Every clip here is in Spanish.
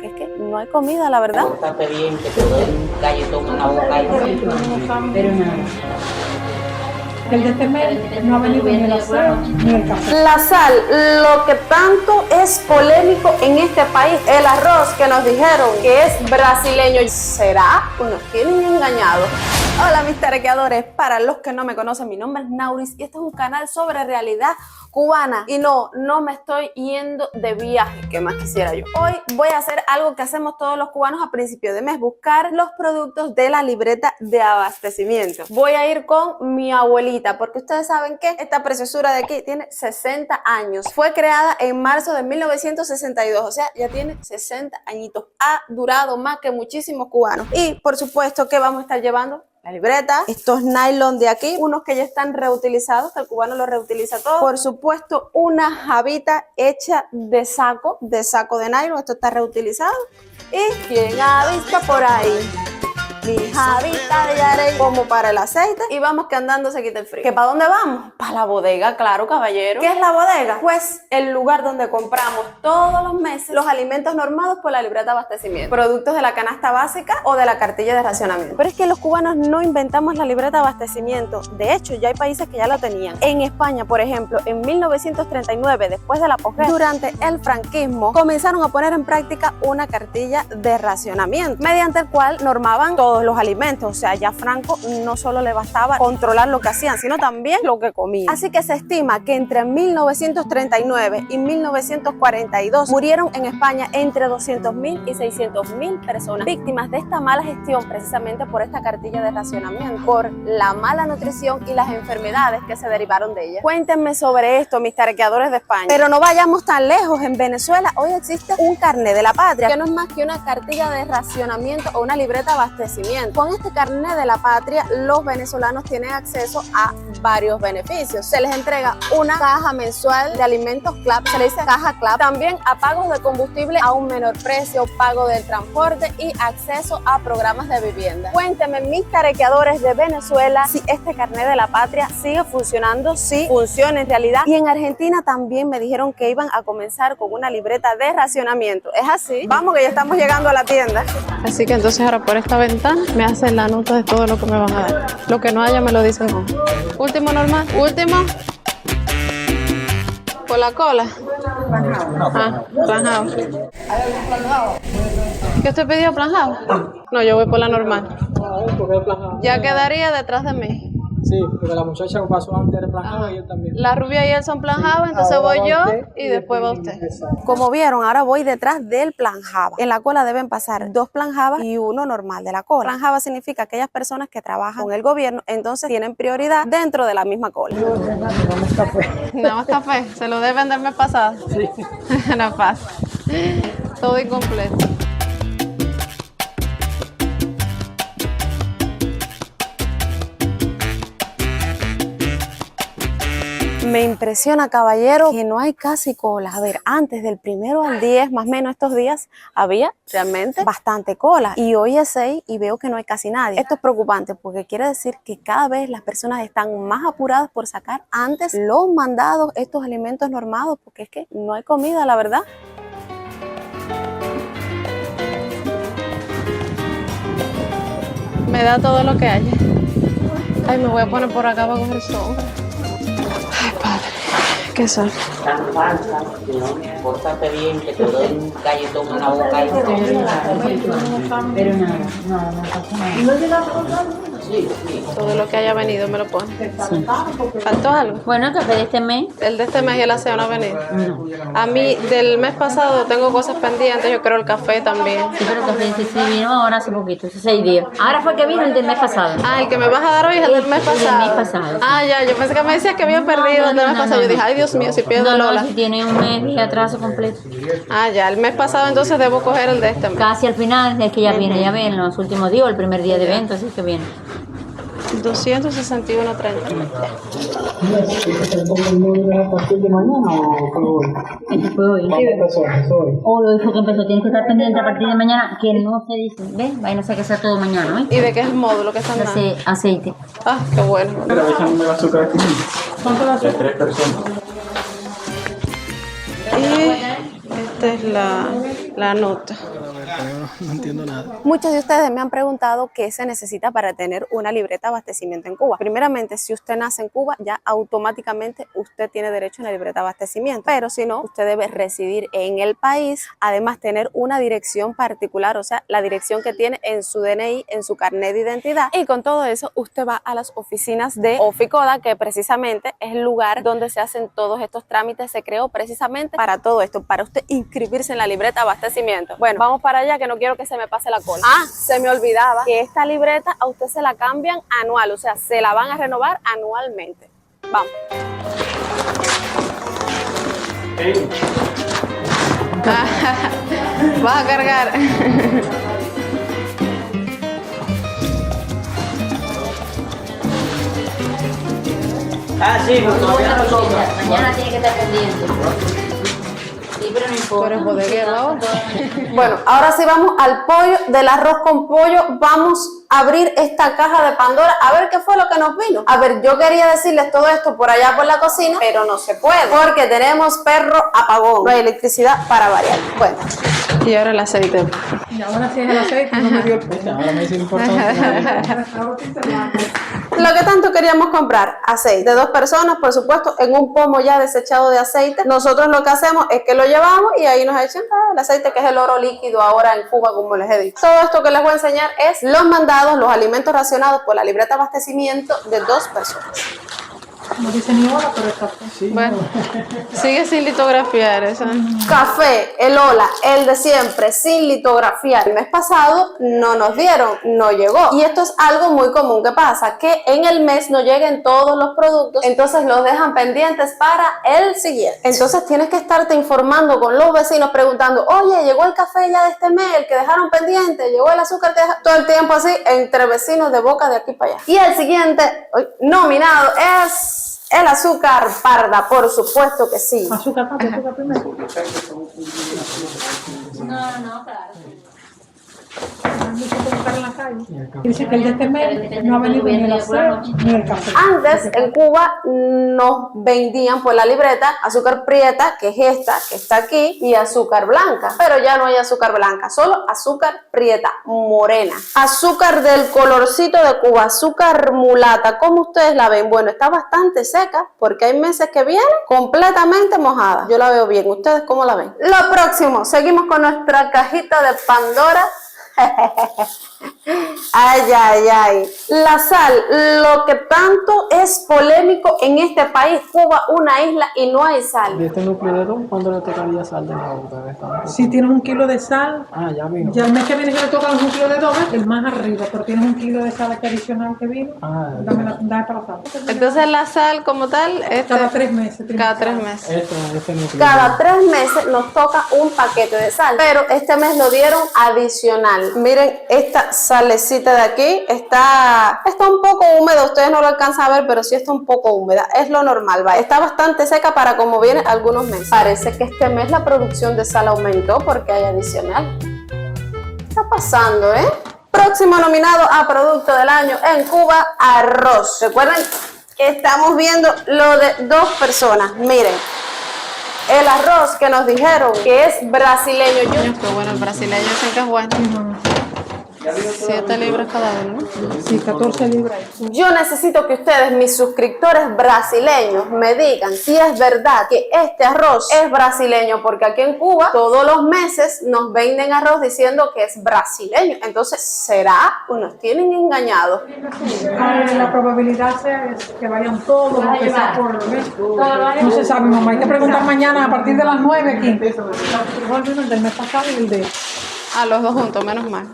porque es que no hay comida, la verdad. Pórtate bien, que te doy un galletón en la boca. Pero nada. El de este mes no ha venido ni el aseo ni el café. La sal, lo que tanto es polémico en este país, el arroz que nos dijeron que es brasileño, ¿será o nos tienen engañados? Hola mis tarequeadores, para los que no me conocen, mi nombre es Nauris y este es un canal sobre realidad cubana. Y no me estoy yendo de viaje, que más quisiera yo. Hoy voy a hacer algo que hacemos todos los cubanos a principio de mes, buscar los productos de la libreta de abastecimiento. Voy a ir con mi abuelita, porque ustedes saben que esta preciosura de aquí tiene 60 años. Fue creada en marzo de 1962, o sea, ya tiene 60 añitos. Ha durado más que muchísimos cubanos. Y por supuesto que vamos a estar llevando la libreta, estos nylon de aquí, unos que ya están reutilizados, que el cubano lo reutiliza todo. Por supuesto, una jabita hecha de saco de nylon, esto está reutilizado. ¿Y quién ha visto por ahí? Mi jabita de arena como para el aceite. Y vamos que andando se quita el frío. ¿Que para dónde vamos? Para la bodega, claro, caballero. ¿Qué es la bodega? Pues el lugar donde compramos todos los meses los alimentos normados por la libreta de abastecimiento. Productos de la canasta básica o de la cartilla de racionamiento. Pero es que los cubanos no inventamos la libreta de abastecimiento. De hecho, ya hay países que ya la tenían. En España, por ejemplo, en 1939, después del apogeo, durante el franquismo, comenzaron a poner en práctica una cartilla de racionamiento, mediante el cual normaban todos los alimentos. O sea, ya Franco no solo le bastaba controlar lo que hacían, sino también lo que comían. Así que se estima que entre 1939 y 1942 murieron en España entre 200.000 y 600.000 personas víctimas de esta mala gestión, precisamente por esta cartilla de racionamiento, por la mala nutrición y las enfermedades que se derivaron de ella. Cuéntenme sobre esto, mis tarequeadores de España. Pero no vayamos tan lejos. En Venezuela hoy existe un carnet de la patria, que no es más que una cartilla de racionamiento o una libreta de abastecimiento. Con este carnet de la patria, los venezolanos tienen acceso a varios beneficios. Se les entrega una caja mensual de alimentos CLAP, se le dice caja CLAP, también a pagos de combustible a un menor precio, pago del transporte y acceso a programas de vivienda. Cuéntenme, mis tarequeadores de Venezuela, si este carnet de la patria sigue funcionando, si funciona en realidad. Y en Argentina también me dijeron que iban a comenzar con una libreta de racionamiento. ¿Es así? Vamos que ya estamos llegando a la tienda. Así que entonces ahora por esta ventana me hacen la nota de todo lo que me van a dar. Lo que no haya me lo dicen no. Último normal. Último. Por la cola. Ah, planjado. ¿Qué usted pidió, planjado? No, yo voy por la normal. Ya quedaría detrás de mí. Sí, porque la muchacha que pasó antes era planjada y él también. La rubia y él son planjados, entonces Ahora voy yo va usted y después va usted. Exacto. Como vieron, ahora voy detrás del planjaba. En la cola deben pasar 2 planjabas y uno normal de la cola. Planjaba significa aquellas personas que trabajan con el gobierno, entonces tienen prioridad dentro de la misma cola. Nada más café, se lo deben del mes pasado. Sí. No pasa. Todo incompleto. Me impresiona, caballero, que no hay casi cola. A ver, antes del 1 al 10, más o menos estos días, había realmente bastante cola. Y hoy es 6 y veo que no hay casi nadie. Esto es preocupante porque quiere decir que cada vez las personas están más apuradas por sacar antes los mandados, estos alimentos normados, porque es que no hay comida, la verdad. Me da todo lo que haya. Ay, me voy a poner por acá para coger sombra. Ay, padre, qué sol. Tan falsa, pórtate bien, que te doy un galletón en la boca. Pero nada, no pasa nada. Sí. Todo lo que haya venido me lo pone. ¿Faltó algo? Bueno, el café de este mes. El de este mes y el aseo no ha venido. No. A mí, del mes pasado, tengo cosas pendientes. Yo creo el café también. Sí, pero el café sí vino ahora hace poquito, hace 6 días. Ahora fue que vino el del mes pasado. Ah, el que me vas a dar hoy es el del mes El del pasado. mes pasado, sí. Ah, ya, yo pensé que me decías que había perdido el del mes pasado. Yo dije, ay, Dios mío, si pierdo Lola. No, si tiene un mes de atraso completo. Ah, ya, el mes pasado entonces debo coger el de este mes. Casi al final, es que ya viene, ya ven, los últimos días, el primer día de evento, así que viene. 261.30. ¿A partir de mañana o fue hoy? Eso fue hoy. ¿Cuándo empezó? ¿Empezó hoy? Hoy fue que empezó, tienes que estar pendiente a partir de mañana, que no se dice, ¿ves? Vayan a hacer que sea todo mañana, ¿ves? ¿Y de qué es el módulo que están dando? Aceite. Ah, qué bueno. Mira, ese número de azúcar aquí. ¿Cuánto va a ser? De 3 personas. Y esta es la La nota. No entiendo nada. Muchos de ustedes me han preguntado qué se necesita para tener una libreta de abastecimiento en Cuba. Primeramente, si usted nace en Cuba, ya automáticamente usted tiene derecho a una libreta de abastecimiento. Pero si no, usted debe residir en el país, además tener una dirección particular, o sea, la dirección que tiene en su DNI, en su carnet de identidad. Y con todo eso, usted va a las oficinas de Oficoda, que precisamente es el lugar donde se hacen todos estos trámites. Se creó precisamente para todo esto, para usted inscribirse en la libreta de abastecimiento. Bueno, vamos para allá que no quiero que se me pase la cola. Ah, se me olvidaba que esta libreta a usted se la cambian anual, o sea, se la van a renovar anualmente. Vamos. Vas a cargar. Ah, sí, pero todavía no toca. Mañana tiene que estar pendiente. Sí, pero no importa. Pero bodeguero ahora. Bueno, ahora sí vamos al pollo, del arroz con pollo. Vamos a abrir esta caja de Pandora a ver qué fue lo que nos vino. A ver, yo quería decirles todo esto por allá por la cocina, pero no se puede porque tenemos perro apagón. No hay electricidad para variar. Bueno, y ahora el aceite. Y ahora sí es el aceite, no me dio el peso. Ahora me dice importante. Lo que tanto queríamos comprar, aceite de 2 personas, por supuesto, en un pomo ya desechado de aceite. Nosotros lo que hacemos es que lo llevamos y ahí nos echan el aceite, que es el oro líquido ahora en Cuba, como les he dicho. Todo esto que les voy a enseñar es los mandados, los alimentos racionados por la libreta de abastecimiento de 2 personas. No dice ni hora, pero está Bueno, sigue sin litografiar eso. Café, el Ola, el de siempre, sin litografiar. El mes pasado no nos dieron, no llegó. Y esto es algo muy común que pasa, que en el mes no lleguen todos los productos, entonces los dejan pendientes para el siguiente. Entonces tienes que estarte informando con los vecinos, preguntando, oye, llegó el café ya de este mes, el que dejaron pendiente, llegó el azúcar que dejaron. Todo el tiempo así, entre vecinos de boca de aquí para allá. Y el siguiente nominado es el azúcar parda, por supuesto que sí. azúcar primero. No, claro. En la calle. Dice que el de este mes no ha venido ni el aseo ni el café. Antes en Cuba nos vendían por la libreta azúcar prieta, que es esta, que está aquí, y azúcar blanca. Pero ya no hay azúcar blanca, solo azúcar prieta, morena. Azúcar del colorcito de Cuba, azúcar mulata. ¿Cómo ustedes la ven? Bueno, está bastante seca porque hay meses que viene completamente mojada. Yo la veo bien. ¿Ustedes cómo la ven? Lo próximo, seguimos con nuestra cajita de Pandora. Ay, ay, ay. La sal, lo que tanto es polémico en este país, Cuba, una isla y no hay sal. ¿De este núcleo de 2 cuándo le tocaría sal de nuevo? Si tienes 1 kilo de sal, Ya vino. ya el mes que viene que le toca los 1 kilo de 2, el más arriba, pero tienes 1 kilo de sal aquí adicional que vino, dame para la sal. Entonces la sal como tal, Cada 3 meses. cada 3 meses. Este núcleo. Cada 3 meses nos toca un paquete de sal, pero este mes lo dieron adicional. Miren, esta salecita de aquí está un poco húmeda, ustedes no lo alcanzan a ver, pero sí está un poco húmeda, es lo normal, ¿va? Está bastante seca para como viene algunos meses. Parece que este mes la producción de sal aumentó porque hay adicional. ¿Qué está pasando, Próximo nominado a Producto del Año en Cuba, arroz. Recuerden que estamos viendo lo de 2 personas, miren. El arroz que nos dijeron que es brasileño. Pero bueno, el brasileño sí que es bueno. 7 libras cada uno. Sí, 14 libras. Yo necesito que ustedes, mis suscriptores brasileños, me digan si es verdad que este arroz es brasileño, porque aquí en Cuba todos los meses nos venden arroz diciendo que es brasileño. Entonces, ¿será o nos tienen engañados? La probabilidad es que vayan todos, aunque sea por el mes. No se sabe, mamá. Hay que preguntar mañana a partir de las 9 aquí. El del mes pasado y el de... Los 2 juntos, menos mal.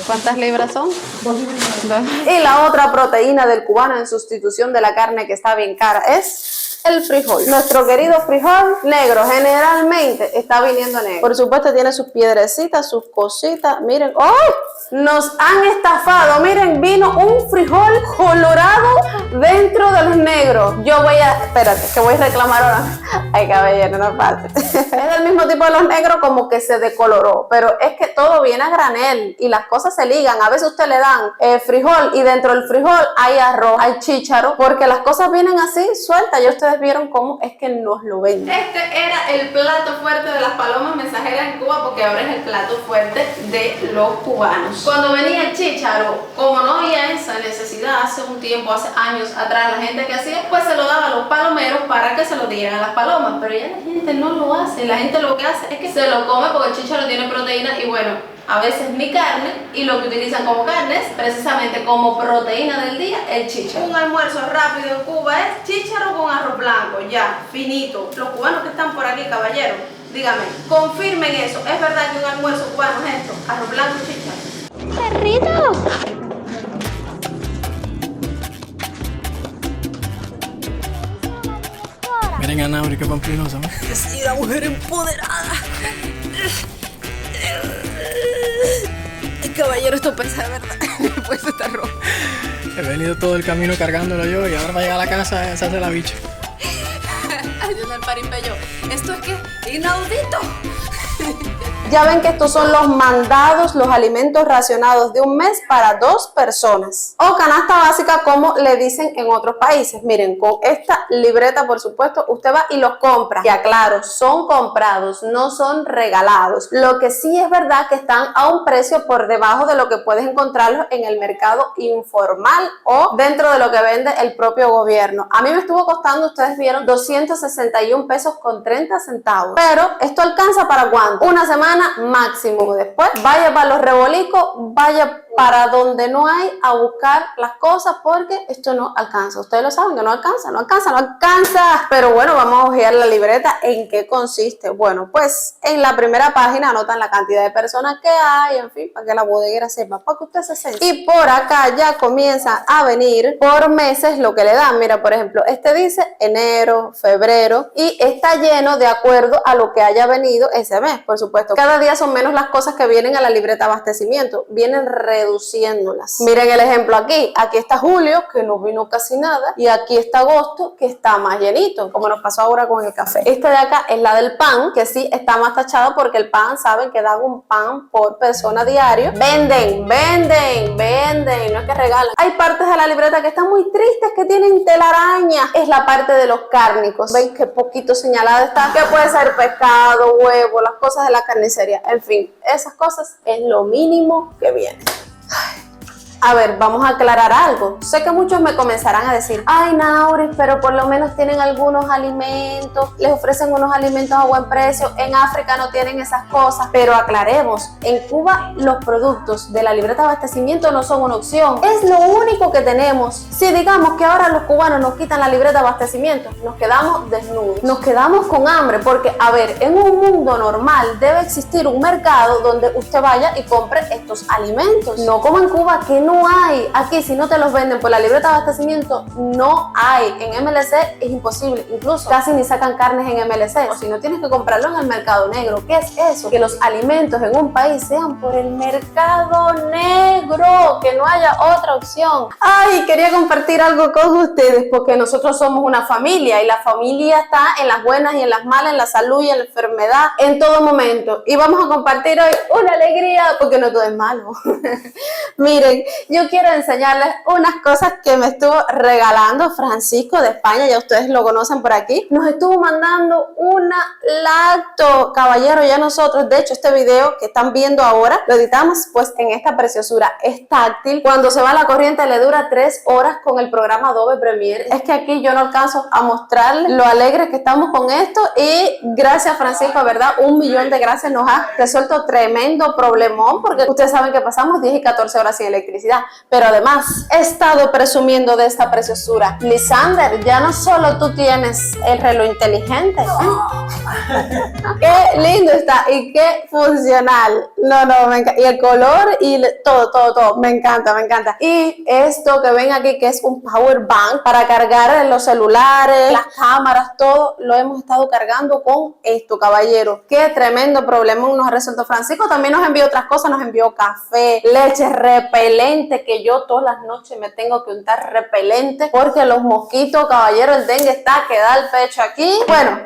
¿Cuántas libras son? 2 libras. Y la otra proteína del cubano en sustitución de la carne que está bien cara es el frijol. Nuestro querido frijol negro generalmente está viniendo negro. Por supuesto tiene sus piedrecitas, sus cositas. Miren, ¡ay! Nos han estafado. Miren, vino un frijol colorado dentro de los negros. Yo voy a... Espérate, que voy a reclamar ahora. Ay, caballero, no parte. Es del mismo tipo de los negros, como que se decoloró. Pero es que todo viene a granel y las cosas se ligan. A veces usted le dan frijol y dentro del frijol hay arroz, hay chícharo, porque las cosas vienen así, sueltas. Ya ustedes vieron cómo es que nos lo venden. Este era el plato fuerte de las palomas mensajeras en Cuba, porque ahora es el plato fuerte de los cubanos. Cuando venía el chícharo, como no había esa necesidad hace un tiempo, hace años atrás, la gente que hacía, pues se lo daba a los palomeros para que se lo dieran a las palomas, pero ya la gente no lo hace. La gente lo que hace es que se lo come porque el chícharo tiene proteína y bueno, a veces ni carne, y lo que utilizan como carne es precisamente como proteína del día el chícharo. Un almuerzo rápido en Cuba es chícharo con arroz blanco, ya, finito. Los cubanos que están por aquí, caballeros, díganme, confirmen eso. ¿Es verdad que un almuerzo cubano es esto? Arroz blanco y chícharo. ¡Perrito! Miren a Nauri, qué pamplinosa, ¿no? Sí, la mujer empoderada. Caballero, esto pesa de verdad. Después está rojo. He venido todo el camino cargándolo yo y ahora para llegar a la casa se hace la bicha. Ay, Dios del paripello. ¿Esto es qué? Inaudito. Ya ven que estos son los mandados, los alimentos racionados de un mes para 2 personas. O canasta básica, como le dicen en otros países. Miren, con esta libreta, por supuesto, usted va y los compra. Que aclaro, son comprados, no son regalados. Lo que sí es verdad que están a un precio por debajo de lo que puedes encontrarlos en el mercado informal o dentro de lo que vende el propio gobierno. A mí me estuvo costando, ustedes vieron, 261 pesos con 30 centavos. Pero esto alcanza para ¿cuánto? Una semana máximo. Después vaya para los rebolicos, vaya para donde no hay a buscar las cosas, porque esto no alcanza. Ustedes lo saben que no alcanza, no alcanza, no alcanza. Pero bueno, vamos a ojear la libreta. ¿En qué consiste? Bueno, pues en la primera página anotan la cantidad de personas que hay, en fin, para que la bodeguera sepa, para que usted se siente. Y por acá ya comienza a venir por meses lo que le dan. Mira, por ejemplo, este dice enero, febrero, y está lleno de acuerdo a lo que haya venido ese mes, por supuesto. Cada día son menos las cosas que vienen a la libreta de abastecimiento, vienen reduciéndolas. Miren el ejemplo aquí. Aquí está julio, que no vino casi nada, y aquí está agosto, que está más llenito, como nos pasó ahora con el café. Esta de acá es la del pan, que sí está más tachado porque el pan, saben que dan un pan por persona diario. Venden, venden, venden, no es que regalan. Hay partes de la libreta que están muy tristes, que tienen telaraña. Es la parte de los cárnicos. ¿Ven qué poquito señalada está? Que puede ser pescado, huevo, las cosas de la carnicería. En fin, esas cosas es lo mínimo que viene. A ver, vamos a aclarar algo. Sé que muchos me comenzarán a decir, ay, Nauris, pero por lo menos tienen algunos alimentos, les ofrecen unos alimentos a buen precio. En África no tienen esas cosas. Pero aclaremos, en Cuba los productos de la libreta de abastecimiento no son una opción. Es lo único que tenemos. Si digamos que ahora los cubanos nos quitan la libreta de abastecimiento, nos quedamos desnudos, nos quedamos con hambre, porque, a ver, en un mundo normal debe existir un mercado donde usted vaya y compre estos alimentos. No como en Cuba, que no hay. Aquí, si no te los venden por la libreta de abastecimiento, no hay. En MLC es imposible. Incluso casi ni sacan carnes en MLC. O si no, tienes que comprarlo en el mercado negro. ¿Qué es eso? Que los alimentos en un país sean por el mercado negro, que no haya otra opción. Ay, quería compartir algo con ustedes, porque nosotros somos una familia, y la familia está en las buenas y en las malas, en la salud y en la enfermedad, en todo momento. Y vamos a compartir hoy una alegría, porque no todo es malo. Miren, yo quiero enseñarles unas cosas que me estuvo regalando Francisco de España. Ya ustedes lo conocen por aquí. Nos estuvo mandando una lacto, caballero. Ya nosotros, de hecho, este video que están viendo ahora, lo editamos pues en esta preciosura. Es táctil. Cuando se va la corriente le dura 3 horas con el programa Adobe Premiere. Es que aquí yo no alcanzo a mostrarles lo alegres que estamos con esto, y gracias, Francisco, ¿verdad? 1.000.000 de gracias. Nos ha resuelto tremendo problemón, porque ustedes saben que pasamos 10 y 14 horas sin electricidad. felicidad. Pero además, he estado presumiendo de esta preciosura. Lisander, ya no solo tú tienes el reloj inteligente. Qué lindo está y qué funcional. No, me encanta. Y el color y todo. Me encanta. Y esto que ven aquí, que es un power bank para cargar los celulares, las cámaras, todo lo hemos estado cargando con esto, caballero. Qué tremendo problema nos ha resuelto Francisco. También nos envió otras cosas, nos envió café, leche repelente, que yo todas las noches me tengo que untar repelente porque los mosquitos, caballero, el dengue está que da el pecho aquí. Bueno,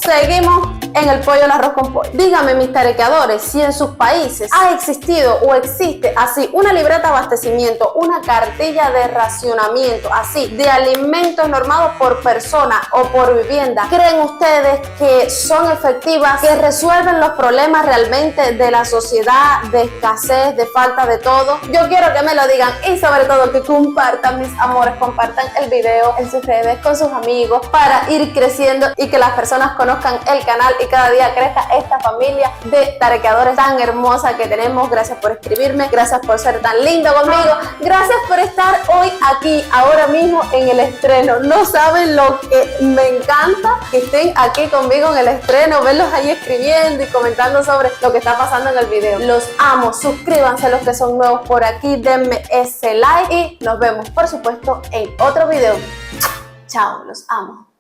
seguimos en el pollo al arroz con pollo. Dígame, mis tarequeadores, si en sus países ha existido o existe así una libreta de abastecimiento, una cartilla de racionamiento, así, de alimentos normados por persona o por vivienda. ¿Creen ustedes que son efectivas, que resuelven los problemas realmente de la sociedad, de escasez, de falta de todo? Yo quiero que me lo digan y sobre todo que compartan, mis amores, compartan el video en sus redes con sus amigos para ir creciendo y que las personas conozcan el canal y cada día crezca esta familia de tarequeadores tan hermosa que tenemos. Gracias por escribirme, gracias por ser tan lindo conmigo, gracias por estar hoy aquí, ahora mismo en el estreno. No saben lo que me encanta que estén aquí conmigo en el estreno, verlos ahí escribiendo y comentando sobre lo que está pasando en el video. Los amo, suscríbanse los que son nuevos por aquí, denme ese like y nos vemos por supuesto en otro video. Chao, los amo.